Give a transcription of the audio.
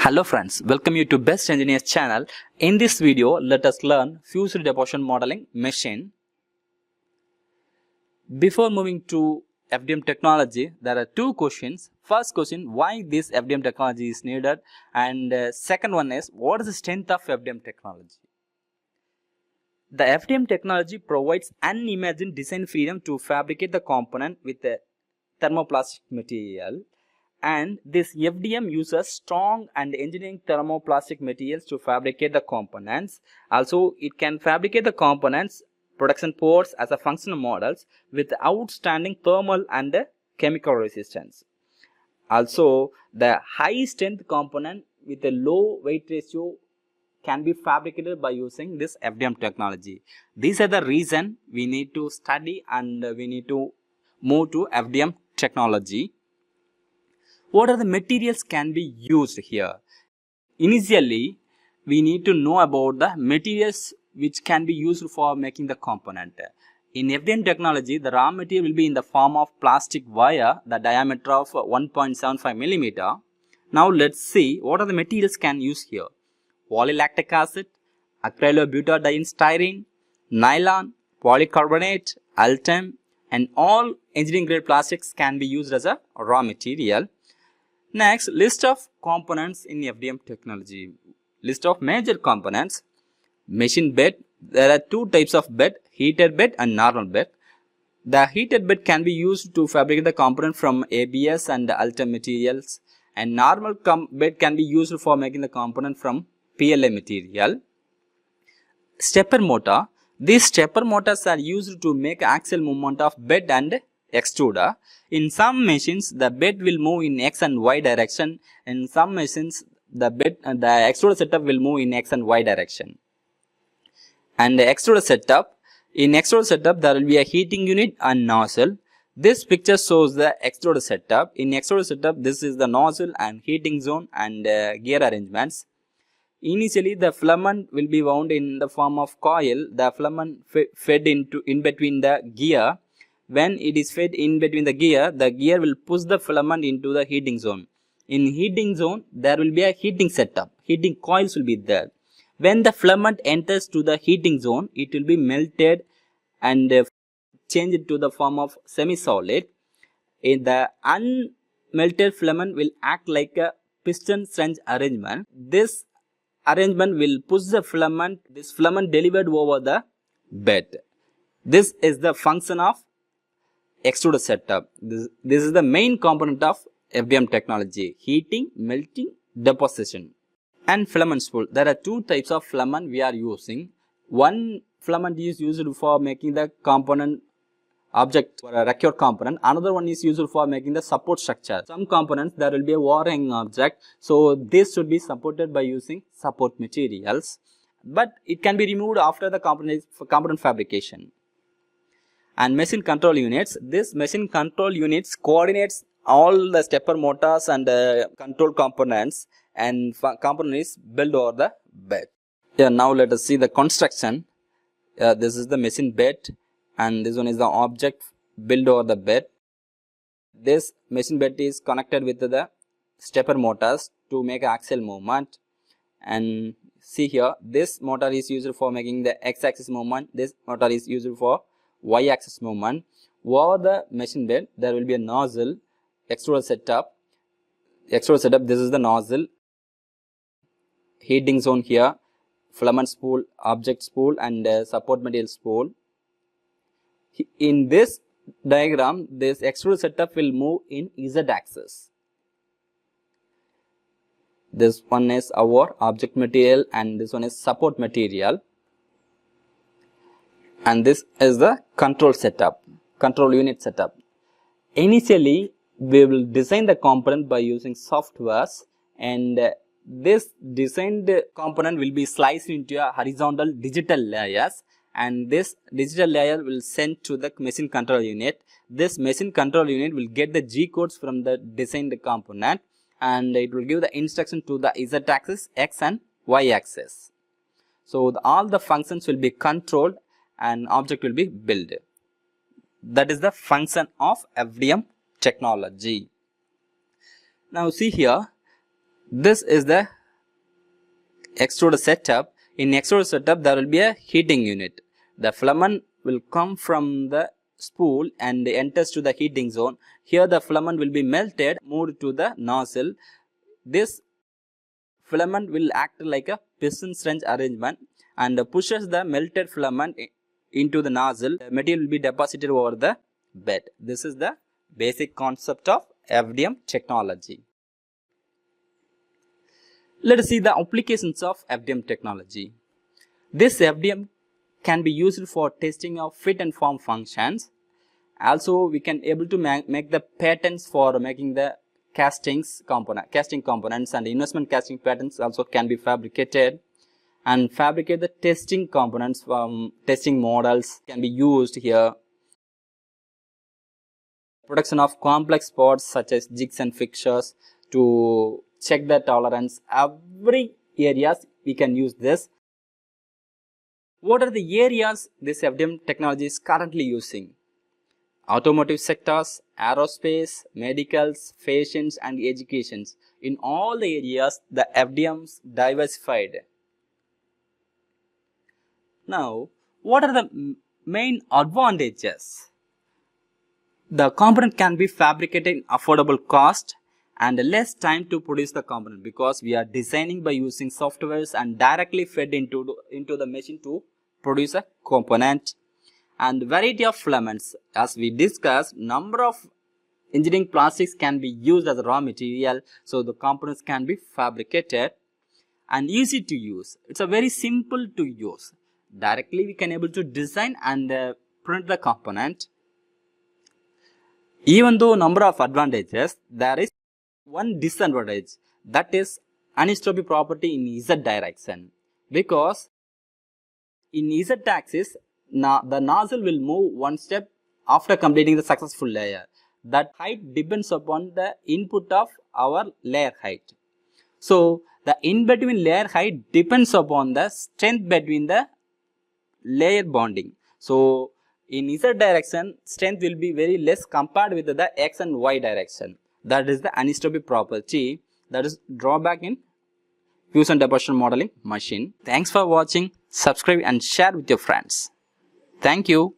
Hello friends, welcome you to Best Engineers channel. In this video, let us learn fused deposition modeling machine. Before moving to FDM technology, there are two questions. First question, why this FDM technology is needed, and second one is, what is the strength of FDM technology? The FDM technology provides unimagined design freedom to fabricate the component with a thermoplastic material. And this FDM uses strong and engineering thermoplastic materials to fabricate the components. Also, it can fabricate the components, production ports as a functional models with outstanding thermal and chemical resistance. Also, the high strength component with a low weight ratio can be fabricated by using this FDM technology. These are the reason we need to study and we need to move to FDM technology. What are the materials can be used here? Initially, we need to know about the materials which can be used for making the component. In FDM technology, the raw material will be in the form of plastic wire, the diameter of 1.75 millimeter. Now let's see what are the materials can use here. Polylactic acid, acrylobutadiene styrene, nylon, polycarbonate, altem, and all engineering grade plastics can be used as a raw material. Next, list of components in FDM technology. List of major components. Machine bed. There are two types of bed, heated bed and normal bed. The heated bed can be used to fabricate the component from ABS and altem materials, and normal bed can be used for making the component from PLA material. Stepper motor. These stepper motors are used to make axial movement of bed and extruder. In some machines, the bed will move in X and Y direction. In some machines, the extruder setup will move in X and Y direction. And the extruder setup, in extruder setup, there will be a heating unit and nozzle. This picture shows the extruder setup. In extruder setup, this is the nozzle and heating zone and gear arrangements. Initially, the filament will be wound in the form of coil. The filament fed in between the gear. When it is fed in between the gear will push the filament into the heating zone. In heating zone, there will be a heating setup. Heating coils will be there. When the filament enters to the heating zone, it will be melted and changed to the form of semi-solid. The unmelted filament will act like a piston strange arrangement. This arrangement will push the filament, this filament delivered over the bed. This is the function of extruder setup. This is the main component of FDM technology: heating, melting, deposition. And filament spool. There are two types of filament we are using. One filament is used for making the component object for a required component. Another one is used for making the support structure. Some components there will be a overhanging object, so this should be supported by using support materials. But it can be removed after the component fabrication. And machine control units. This machine control units coordinates all the stepper motors and control components, and component is built over the bed. Yeah, now let us see the construction. This is the machine bed, and this one is the object built over the bed. This machine bed is connected with the stepper motors to make axial movement. And see here, this motor is used for making the x-axis movement. This motor is used for y-axis movement. Over the machine bed, there will be a nozzle, extruder setup. Extruder setup, this is the nozzle, heating zone here, filament spool, object spool, and support material spool. In this diagram, this extruder setup will move in z-axis. This one is our object material and this one is support material. And this is the control setup, control unit setup. Initially, we will design the component by using softwares, and this designed component will be sliced into a horizontal digital layers, and this digital layer will send to the machine control unit. This machine control unit will get the G codes from the designed component, and it will give the instruction to the Z axis, X and Y axis. So all the functions will be controlled and object will be built. That is the function of FDM technology. Now see here, This is the extruder setup. In extruder setup, there will be a heating unit. The filament will come from the spool and enters to the heating zone. Here the filament will be melted, moved to the nozzle. This filament will act like a piston wrench arrangement and pushes the melted filament into the nozzle. The material will be deposited over the bed. This is the basic concept of FDM technology. Let us see the applications of FDM technology. This FDM can be used for testing of fit and form functions. Also, we can able to make the patterns for making the casting components, and investment casting patterns also can be fabricated, and fabricate the testing components from testing models can be used here. Production of complex parts such as jigs and fixtures to check the tolerance. Every areas we can use this. What are the areas this FDM technology is currently using? Automotive sectors, aerospace, medicals, fashions and educations. In all the areas, the FDMs diversified. Now, what are the main advantages? The component can be fabricated in affordable cost and less time to produce the component, because we are designing by using softwares and directly fed into the machine to produce a component. And variety of filaments, as we discussed, number of engineering plastics can be used as a raw material, so the components can be fabricated. And easy to use, it's a very simple to use. Directly we can able to design and print the component. Even though number of advantages, there is one disadvantage, that is anisotropy property in Z direction, because in Z axis the nozzle will move one step after completing the successful layer. That height depends upon the input of our layer height. So the in between layer height depends upon the strength between the layer bonding. So in Z direction, strength will be very less compared with the X and Y direction. That is the anisotropy property, that is drawback in fusion deposition modeling machine. Thanks for watching. Subscribe and share with your friends. Thank you.